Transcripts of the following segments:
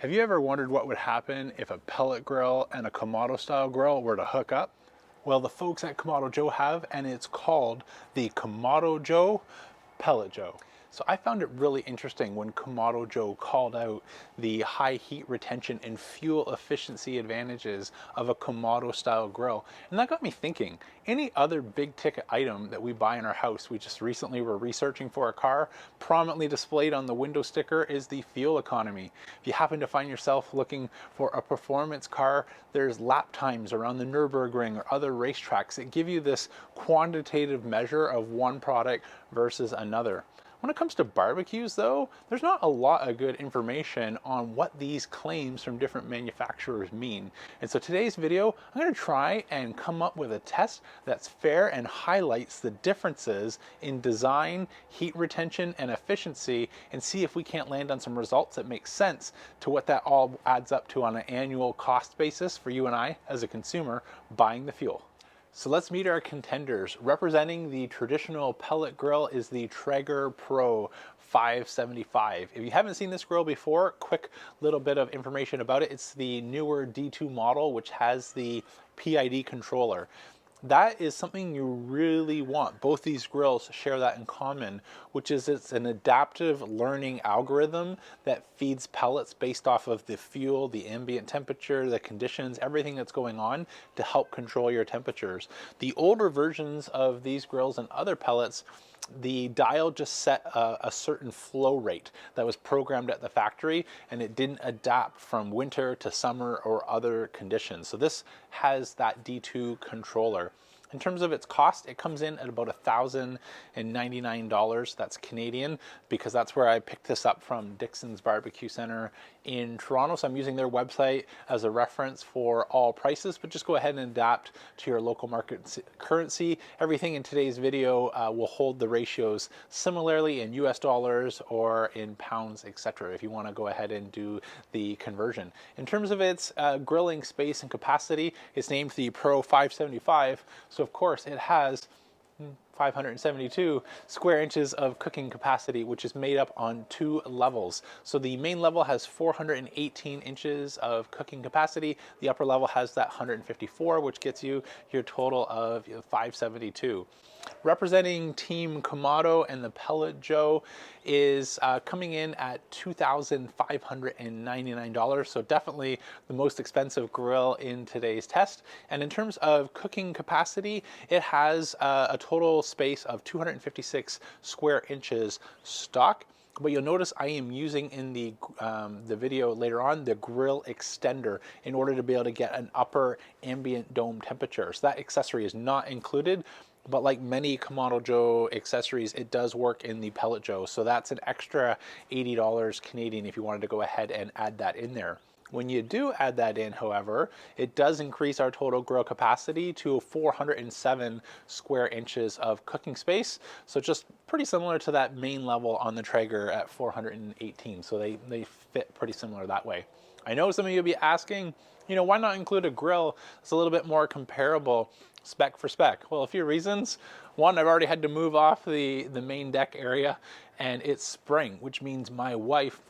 Have you ever wondered what would happen if a pellet grill and a Kamado style grill were to hook up? Well, the folks at Kamado Joe have, and it's called the Kamado Joe Pellet Joe. So I found it really interesting when Kamado Joe called out the high heat retention and fuel efficiency advantages of a Kamado style grill. And that got me thinking, any other big ticket item that we buy in our house, we just recently were researching for a car, prominently displayed on the window sticker is the fuel economy. If you happen to find yourself looking for a performance car, there's lap times around the Nürburgring or other racetracks that give you this quantitative measure of one product versus another. When it comes to barbecues though, there's not a lot of good information on what these claims from different manufacturers mean. And so today's video, I'm going to try and come up with a test that's fair and highlights the differences in design, heat retention, and efficiency, and see if we can't land on some results that make sense to what that all adds up to on an annual cost basis for you and I as a consumer buying the fuel. So let's meet our contenders. Representing the traditional pellet grill is the Traeger Pro 575. If you haven't seen this grill before, quick little bit of information about it. It's the newer D2 model, which has the PID controller. That is something you really want. Both these grills share that in common, which is it's an adaptive learning algorithm that feeds pellets based off of the fuel, the ambient temperature, the conditions, everything that's going on to help control your temperatures. The older versions of these grills and other pellets, the dial just set a certain flow rate that was programmed at the factory, and it didn't adapt from winter to summer or other conditions. So this has that D2 controller. In terms of its cost, it comes in at about $1,099. That's Canadian, because that's where I picked this up from Dixon's Barbecue Center in Toronto. So I'm using their website as a reference for all prices, but just go ahead and adapt to your local market currency. Everything in today's video will hold the ratios similarly in US dollars or in pounds, etc. if you want to go ahead and do the conversion. In terms of its grilling space and capacity, it's named the Pro 575. So of course it has 572 square inches of cooking capacity, which is made up on 2 levels. So the main level has 418 inches of cooking capacity. The upper level has that 154, which gets you your total of 572. Representing Team Kamado and the Pellet Joe is coming in at $2,599. So definitely the most expensive grill in today's test. And in terms of cooking capacity, it has a total space of 256 square inches stock. But you'll notice I am using in the video later on the grill extender in order to be able to get an upper ambient dome temperature. So that accessory is not included. But like many Kamado Joe accessories, it does work in the Pellet Joe. So that's an extra $80 Canadian if you wanted to go ahead and add that in there. When you do add that in, however, it does increase our total grill capacity to 407 square inches of cooking space. So just pretty similar to that main level on the Traeger at 418. So they fit pretty similar that way. I know some of you will be asking, you know, why not include a grill that's a little bit more comparable spec for spec? Well, a few reasons. One, I've already had to move off the main deck area, and it's spring, which means my wife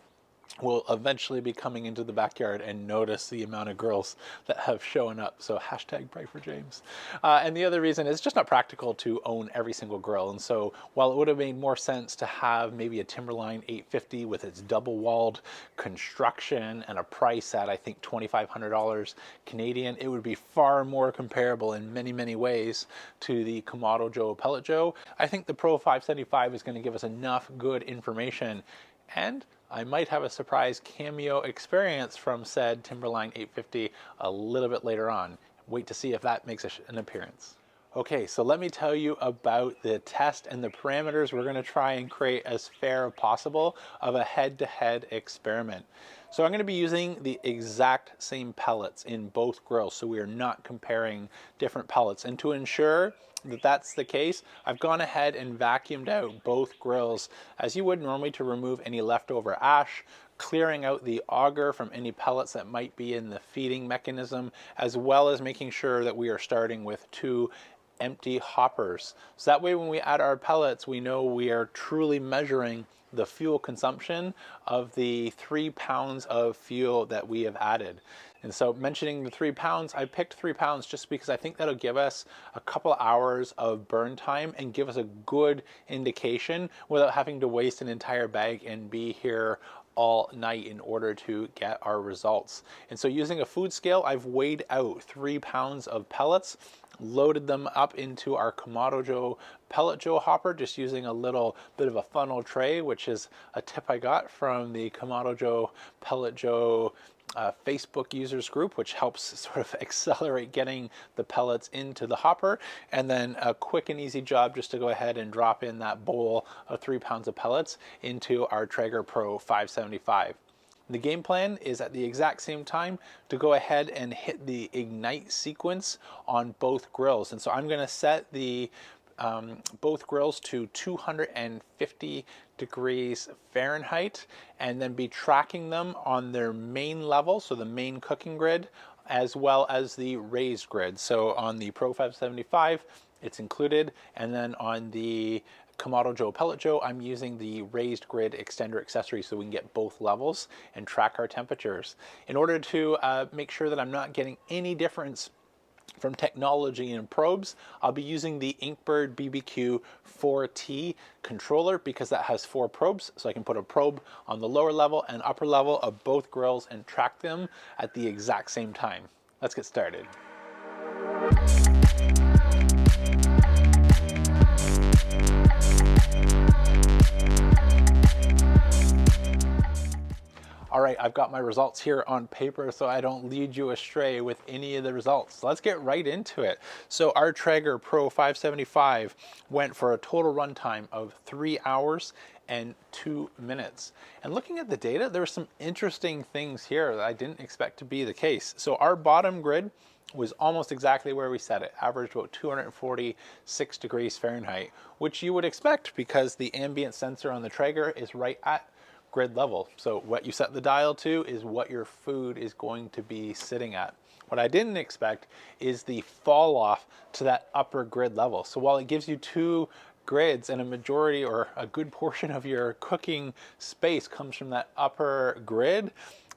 will eventually be coming into the backyard and notice the amount of grills that have shown up. So hashtag pray for James. And the other reason is just not practical to own every single grill. And so while it would have made more sense to have maybe a Timberline 850 with its double walled construction and a price at I think $2,500 Canadian, it would be far more comparable in many, many ways to the Kamado Joe Pellet Joe. I think the Pro 575 is going to give us enough good information, and I might have a surprise cameo experience from said Timberline 850 a little bit later on. Wait to see if that makes an appearance. Okay, so let me tell you about the test and the parameters we're going to try and create as fair as possible of a head-to-head experiment. So I'm going to be using the exact same pellets in both grills, so we are not comparing different pellets. And to ensure that that's the case, I've gone ahead and vacuumed out both grills as you would normally to remove any leftover ash, clearing out the auger from any pellets that might be in the feeding mechanism, as well as making sure that we are starting with 2 empty hoppers. So that way when we add our pellets, we know we are truly measuring the fuel consumption of the 3 pounds of fuel that we have added. And so mentioning the 3 pounds, I picked 3 pounds just because I think that'll give us a couple hours of burn time and give us a good indication without having to waste an entire bag and be here all night in order to get our results. And so using a food scale, I've weighed out 3 pounds of pellets, loaded them up into our Kamado Joe Pellet Joe hopper, just using a little bit of a funnel tray, which is a tip I got from the Kamado Joe Pellet Joe Facebook users group, which helps sort of accelerate getting the pellets into the hopper. And then a quick and easy job just to go ahead and drop in that bowl of 3 pounds of pellets into our Traeger Pro 575. The game plan is at the exact same time to go ahead and hit the ignite sequence on both grills. And so I'm going to set the both grills to 250 degrees Fahrenheit and then be tracking them on their main level, so the main cooking grid, as well as the raised grid. So on the Pro 575, it's included, and then on the Kamado Joe Pellet Joe, I'm using the raised grid extender accessory so we can get both levels and track our temperatures. In order to make sure that I'm not getting any difference from technology and probes, I'll be using the Inkbird BBQ 4T controller because that has 4 probes, so I can put a probe on the lower level and upper level of both grills and track them at the exact same time. Let's get started. All right, I've got my results here on paper so I don't lead you astray with any of the results. Let's get right into it. So our Traeger Pro 575 went for a total runtime of 3 hours and 2 minutes. And looking at the data, there were some interesting things here that I didn't expect to be the case. So our bottom grid was almost exactly where we set it, averaged about 246 degrees Fahrenheit, which you would expect because the ambient sensor on the Traeger is right at grid level. So what you set the dial to is what your food is going to be sitting at. What I didn't expect is the fall off to that upper grid level. So while it gives you 2 grids and a majority or a good portion of your cooking space comes from that upper grid,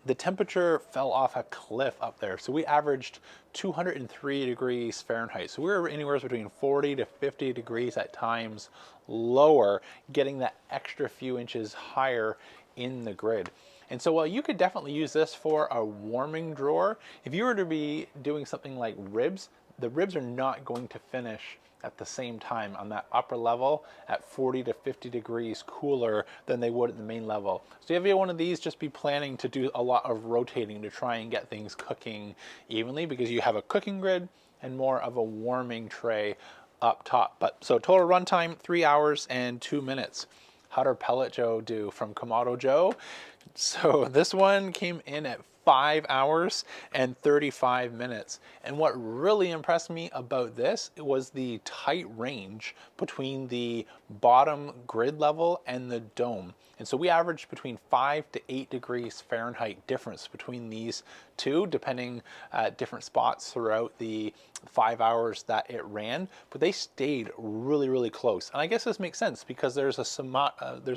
the temperature fell off a cliff up there. So we averaged 203 degrees Fahrenheit. So we were anywhere between 40 to 50 degrees at times lower, getting that extra few inches higher in the grid. And so while you could definitely use this for a warming drawer, if you were to be doing something like ribs, the ribs are not going to finish at the same time on that upper level at 40 to 50 degrees cooler than they would at the main level. So if you have one of these, just be planning to do a lot of rotating to try and get things cooking evenly because you have a cooking grid and more of a warming tray up top. But so total runtime, 3 hours and 2 minutes. How did Pellet Joe do from Kamado Joe? So this one came in at 5 hours and 35 minutes. And what really impressed me about this was the tight range between the bottom grid level and the dome. And so we averaged between 5 to 8 degrees Fahrenheit difference between these two, depending at different spots throughout the 5 hours that it ran, but they stayed really, really close. And I guess this makes sense because there's a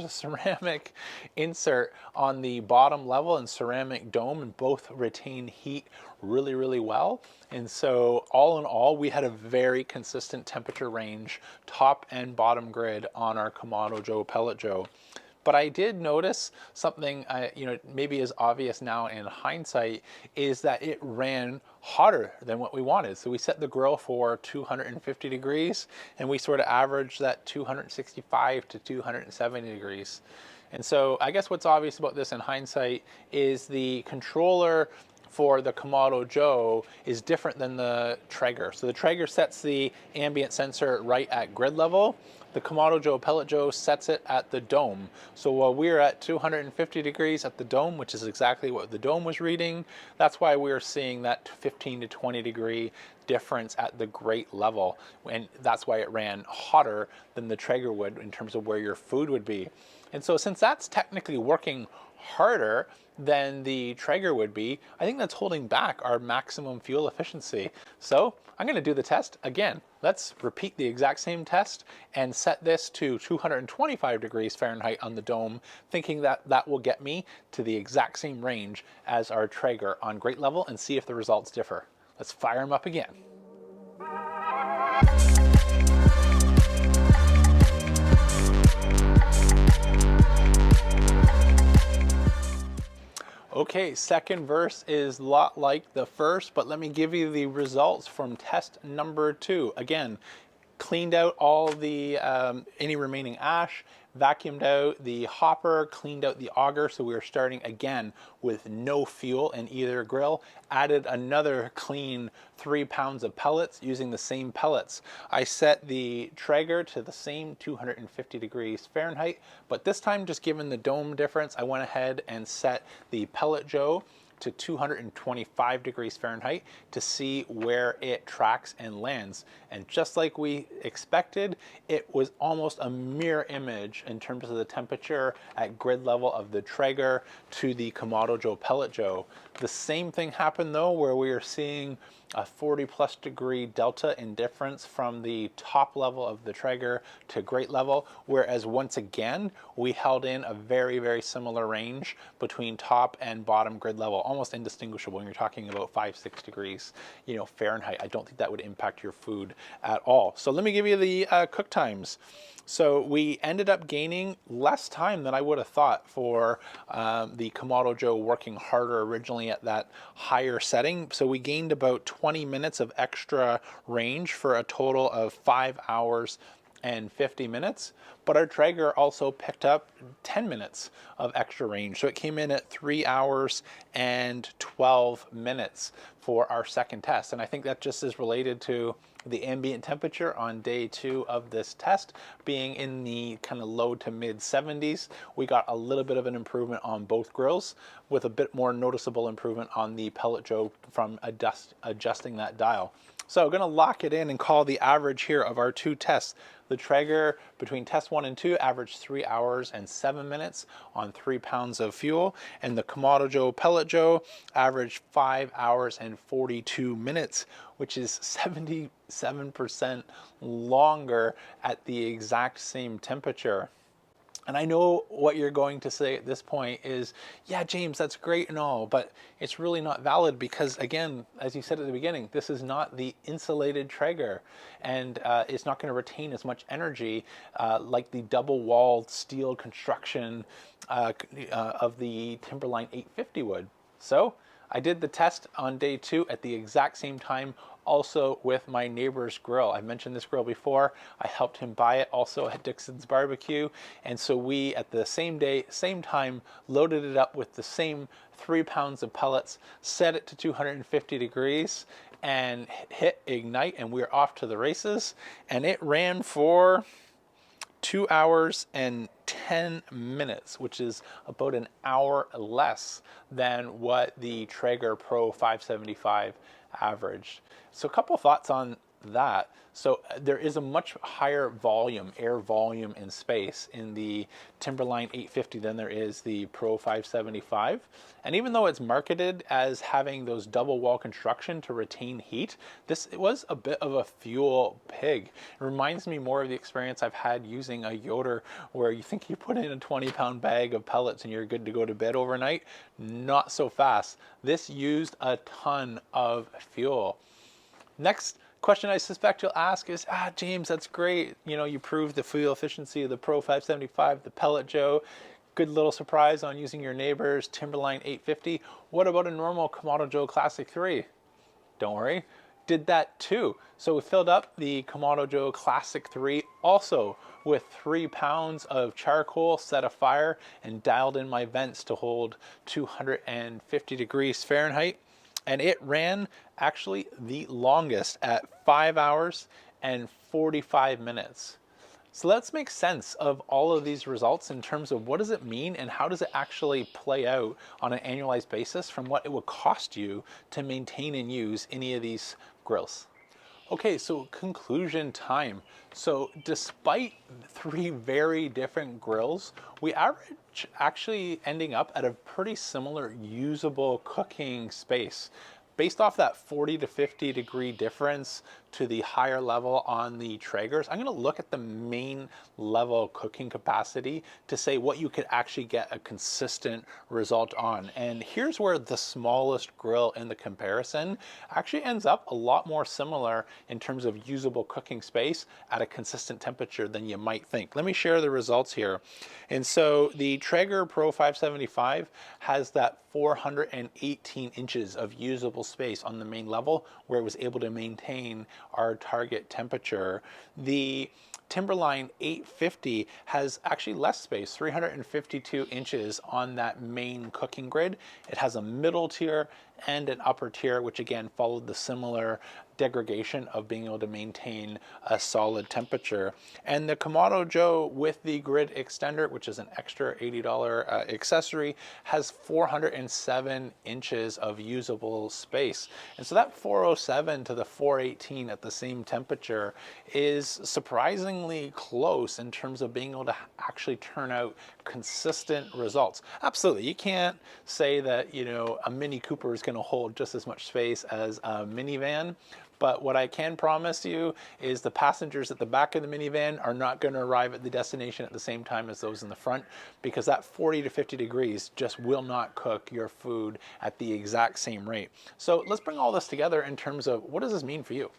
ceramic insert on the bottom level and ceramic dome, and both retain heat really, really well. And so all in all, we had a very consistent temperature range, top and bottom grid on our Kamado Joe Pellet Joe. But I did notice something, maybe is obvious now in hindsight, is that it ran hotter than what we wanted. So we set the grill for 250 degrees and we sort of averaged that 265 to 270 degrees. And so I guess what's obvious about this in hindsight is the controller for the Kamado Joe is different than the Traeger. So the Traeger sets the ambient sensor right at grid level. The Kamado Joe Pellet Joe sets it at the dome. So while we're at 250 degrees at the dome, which is exactly what the dome was reading, that's why we're seeing that 15 to 20 degree difference at the grate level. And that's why it ran hotter than the Traeger would in terms of where your food would be. And so since that's technically working harder than the Traeger would be, I think that's holding back our maximum fuel efficiency. So I'm going to do the test again. Let's repeat the exact same test and set this to 225 degrees Fahrenheit on the dome, thinking that that will get me to the exact same range as our Traeger on grate level, and see if the results differ. Let's fire them up again. Okay, second verse is a lot like the first, but let me give you the results from test number 2. Again, cleaned out all the any remaining ash, vacuumed out the hopper, cleaned out the auger, so we were starting again with no fuel in either grill. Added another clean 3 pounds of pellets using the same pellets. I set the Traeger to the same 250 degrees Fahrenheit, but this time, just given the dome difference, I went ahead and set the Pellet Joe to 225 degrees Fahrenheit to see where it tracks and lands. And just like we expected, it was almost a mirror image in terms of the temperature at grid level of the Traeger to the Kamado Joe Pellet Joe. The same thing happened though, where we are seeing a 40+ degree delta in difference from the top level of the Traeger to grate level, whereas once again we held in a very similar range between top and bottom grid level, almost indistinguishable when you're talking about 5-6 degrees, you know, Fahrenheit. I don't think that would impact your food at all. So let me give you the cook times. So we ended up gaining less time than I would have thought for the Kamado Joe working harder originally at that higher setting. So we gained about 20 minutes of extra range for a total of 5 hours and 50 minutes. But our Traeger also picked up 10 minutes of extra range. So it came in at 3 hours and 12 minutes for our second test. And I think that just is related to the ambient temperature on day 2 of this test being in the kind of low to mid 70s. We got a little bit of an improvement on both grills, with a bit more noticeable improvement on the Pellet Joe from adjusting that dial. So I'm going to lock it in and call the average here of our 2 tests. The Traeger between test 1 and 2 averaged 3 hours and 7 minutes on 3 pounds of fuel, and the Kamado Joe Pellet Joe averaged 5 hours and 42 minutes, which is 77% longer at the exact same temperature. And I know what you're going to say at this point is, yeah, James, that's great and all, but it's really not valid because, again, as you said at the beginning, this is not the insulated Traeger, and it's not going to retain as much energy like the double-walled steel construction of the Timberline 850 would. So I did the test on day 2 at the exact same time, also with my neighbor's grill. I mentioned this grill before. I helped him buy it also at Dixon's Barbecue. And so we, at the same day, same time, loaded it up with the same 3 pounds of pellets, set it to 250 degrees, and hit ignite, and we're off to the races. And it ran for 2 hours and 10 minutes, which is about an hour less than what the Traeger Pro 575 averaged. So a couple thoughts on that. So there is a much higher volume, air volume in space in the Timberline 850 than there is the Pro 575. And even though it's marketed as having those double wall construction to retain heat, it was a bit of a fuel pig. It reminds me more of the experience I've had using a Yoder, where you think you put in a 20-pound bag of pellets and you're good to go to bed overnight. Not so fast. This used a ton of fuel. Next question I suspect you'll ask is, James, that's great. You know, you proved the fuel efficiency of the Pro 575, the Pellet Joe. Good little surprise on using your neighbor's Timberline 850. What about a normal Kamado Joe Classic 3? Don't worry, did that too. So we filled up the Kamado Joe Classic 3 also with 3 pounds of charcoal, set a fire, and dialed in my vents to hold 250 degrees Fahrenheit. And it ran actually the longest at 5 hours and 45 minutes. So let's make sense of all of these results in terms of what does it mean and how does it actually play out on an annualized basis from what it would cost you to maintain and use any of these grills. Okay, so conclusion time. So despite three very different grills, we average actually ending up at a pretty similar usable cooking space. Based off that 40 to 50 degree difference to the higher level on the Traegers, I'm going to look at the main level cooking capacity to say what you could actually get a consistent result on. And here's where the smallest grill in the comparison actually ends up a lot more similar in terms of usable cooking space at a consistent temperature than you might think. Let me share the results here. And so the Traeger Pro 575 has that 418 inches of usable space on the main level where it was able to maintain our target temperature. The Timberline 850 has actually less space, 352 inches on that main cooking grid. It has a middle tier and an upper tier, which again followed the similar degradation of being able to maintain a solid temperature. And the Kamado Joe with the grid extender, which is an extra $80 accessory, has 407 inches of usable space. And so that 407 to the 418 at the same temperature is surprisingly close in terms of being able to actually turn out consistent results. Absolutely, you can't say that, you know, a Mini Cooper is going to hold just as much space as a minivan. But what I can promise you is the passengers at the back of the minivan are not going to arrive at the destination at the same time as those in the front, because that 40 to 50 degrees just will not cook your food at the exact same rate. So let's bring all this together in terms of what does this mean for you?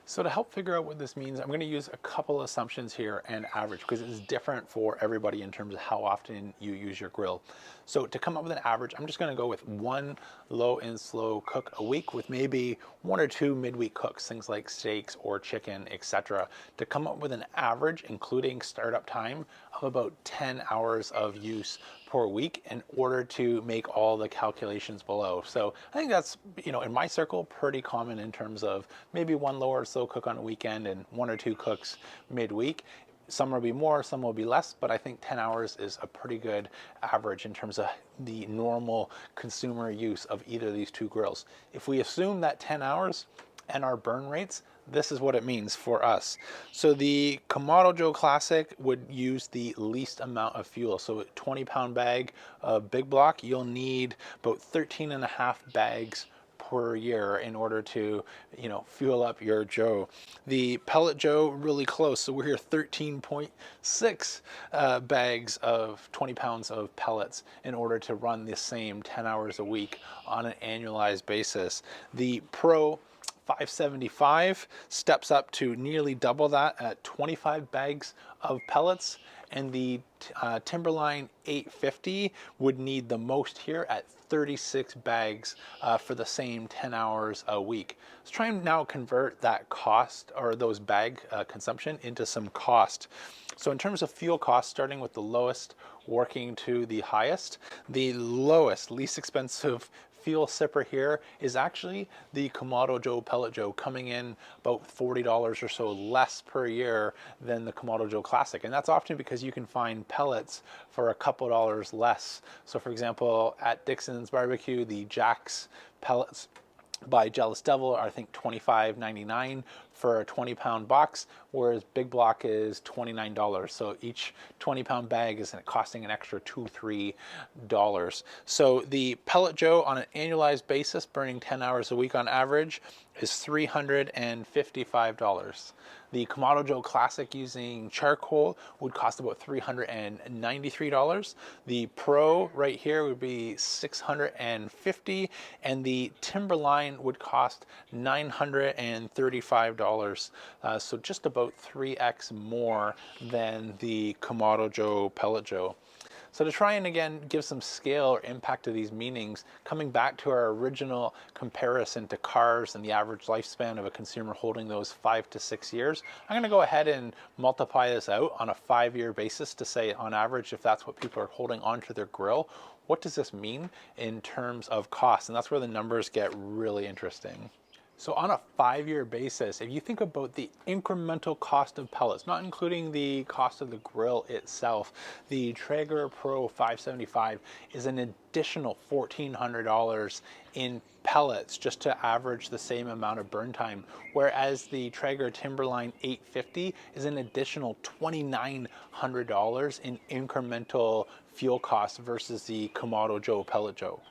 So to help figure out what this means, I'm going to use a couple assumptions here and average, because it's different for everybody in terms of how often you use your grill. So to come up with an average, I'm just going to go with one low and slow cook a week with maybe one or two midweek cooks, things like steaks or chicken, etc. To come up with an average, including startup time, of about 10 hours of use per week in order to make all the calculations below. So I think that's, you know, in my circle, pretty common in terms of maybe one low or slow cook on a weekend and one or two cooks midweek. Some will be more, some will be less, but I think 10 hours is a pretty good average in terms of the normal consumer use of either of these two grills. If we assume that 10 hours and our burn rates, this is what it means for us. So the Kamado Joe Classic would use the least amount of fuel. So a 20-pound bag of big block, you'll need about 13 and a half bags per year in order to, you know, fuel up your Joe. The Pellet Joe, really close. So we're here 13.6 bags of 20 pounds of pellets in order to run the same 10 hours a week on an annualized basis. The Pro 575 steps up to nearly double that at 25 bags of pellets, and the Timberline 850 would need the most here at 36 bags for the same 10 hours a week. Let's try and now convert that cost, or those bag consumption, into some cost. So in terms of fuel costs, starting with the lowest working to the highest, the lowest, least expensive fuel sipper here is actually the Kamado Joe Pellet Joe, coming in about $40 or so less per year than the Kamado Joe Classic. And that's often because you can find pellets for a couple dollars less. So for example, at Dixon's Barbecue, the Jack's pellets by Jealous Devil are, I think, $25.99 for a 20-pound box, whereas Big Block is $29. So each 20-pound bag is costing an extra $2-3. So the Pellet Joe on an annualized basis, burning 10 hours a week on average, is $355. The Kamado Joe Classic using charcoal would cost about $393. The Pro right here would be $650, and the Timberline would cost $935. So just about 3x more than the Kamado Joe Pellet Joe. So to try and again give some scale or impact to these meanings, coming back to our original comparison to cars and the average lifespan of a consumer holding those 5 to 6 years, I'm going to go ahead and multiply this out on a 5-year basis to say on average, if that's what people are holding onto their grill, what does this mean in terms of cost? And that's where the numbers get really interesting. So on a 5-year basis, if you think about the incremental cost of pellets, not including the cost of the grill itself, the Traeger Pro 575 is an additional $1,400 in pellets just to average the same amount of burn time, whereas the Traeger Timberline 850 is an additional $2,900 in incremental fuel costs versus the Kamado Joe Pellet Joe.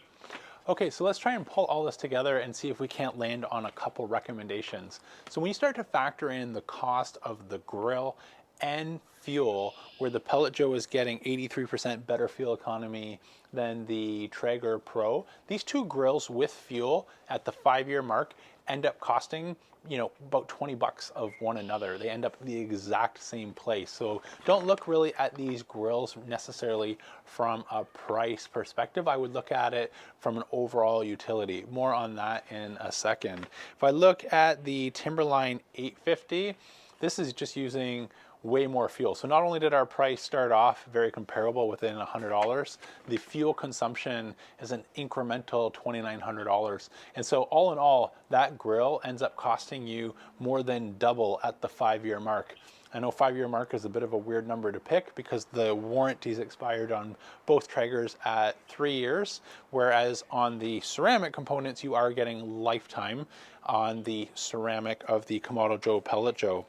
Okay, so let's try and pull all this together and see if we can't land on a couple recommendations. So when you start to factor in the cost of the grill and fuel, where the Pellet Joe is getting 83% better fuel economy than the Traeger Pro, these two grills with fuel at the 5-year mark end up costing, you know, about 20 bucks of one another. They end up in the exact same place. So don't look really at these grills necessarily from a price perspective. I would look at it from an overall utility. More on that in a second. If I look at the Timberline 850, this is just using way more fuel. So not only did our price start off very comparable within $100, the fuel consumption is an incremental $2,900. And so all in all, that grill ends up costing you more than double at the 5-year mark. I know 5-year mark is a bit of a weird number to pick because the warranty's expired on both Traegers at 3 years, whereas on the ceramic components, you are getting lifetime on the ceramic of the Kamado Joe Pellet Joe.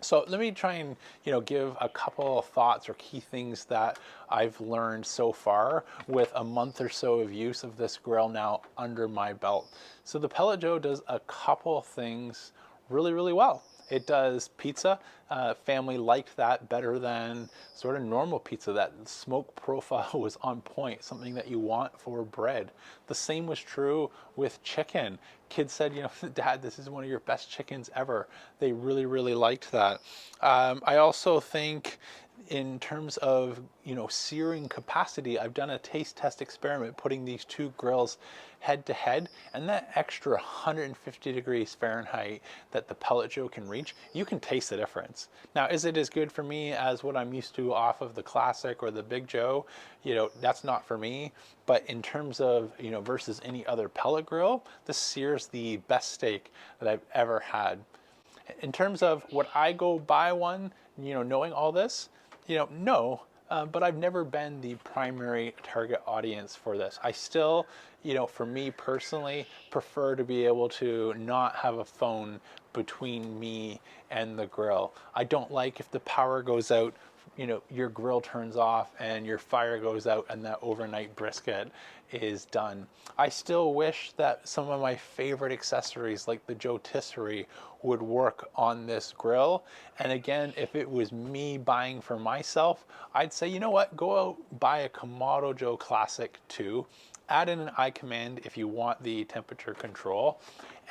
So let me try and, you know, give a couple of thoughts or key things that I've learned so far with a month or so of use of this grill now under my belt. So the Pellet Joe does a couple of things really, really well. It does pizza. Family liked that better than sort of normal pizza. That smoke profile was on point, something that you want for bread. The same was true with chicken. Kids said, you know, Dad, this is one of your best chickens ever. They really, really liked that. I also think in terms of, you know, searing capacity, I've done a taste test experiment putting these two grills head to head, and that extra 150 degrees Fahrenheit that the Pellet Joe can reach, you can taste the difference. Now, is it as good for me as what I'm used to off of the Classic or the Big Joe? You know, that's not for me. But in terms of, you know, versus any other pellet grill, this sears the best steak that I've ever had. In terms of would I go buy one, you know, knowing all this, you know, no, but I've never been the primary target audience for this. I still, you know, for me personally, prefer to be able to not have a phone between me and the grill. I don't like if the power goes out, you know, your grill turns off and your fire goes out and that overnight brisket is done. I still wish that some of my favorite accessories like the Joe Tisserie would work on this grill. And again, if it was me buying for myself, I'd say, you know what, go out, buy a Kamado Joe Classic 2, add in an iCommand if you want the temperature control,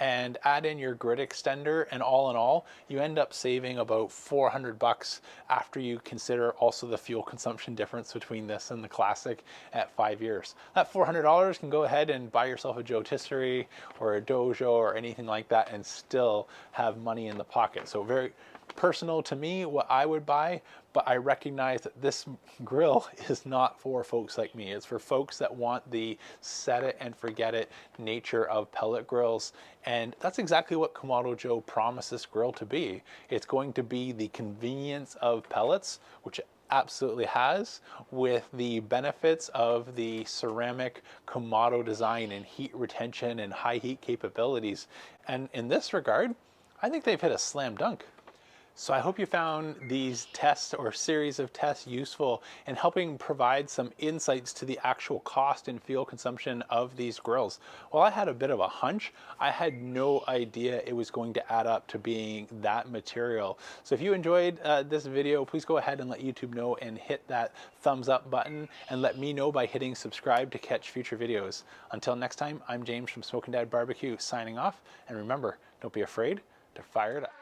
and add in your grid extender, and all in all, you end up saving about 400 bucks after you consider also the fuel consumption difference between this and the Classic at 5 years. That $400 can go ahead and buy yourself a Joe Tisserie or a Dojo or anything like that and still have money in the pocket. So very personal to me what I would buy, but I recognize that this grill is not for folks like me. It's for folks that want the set it and forget it nature of pellet grills. And that's exactly what Kamado Joe promised this grill to be. It's going to be the convenience of pellets, which it absolutely has, with the benefits of the ceramic Kamado design and heat retention and high heat capabilities. And in this regard, I think they've hit a slam dunk. So I hope you found these tests or series of tests useful in helping provide some insights to the actual cost and fuel consumption of these grills. While I had a bit of a hunch, I had no idea it was going to add up to being that material. So if you enjoyed this video, please go ahead and let YouTube know and hit that thumbs up button, and let me know by hitting subscribe to catch future videos. Until next time, I'm James from Smokin' Dad Barbecue signing off, and remember, don't be afraid to fire it up.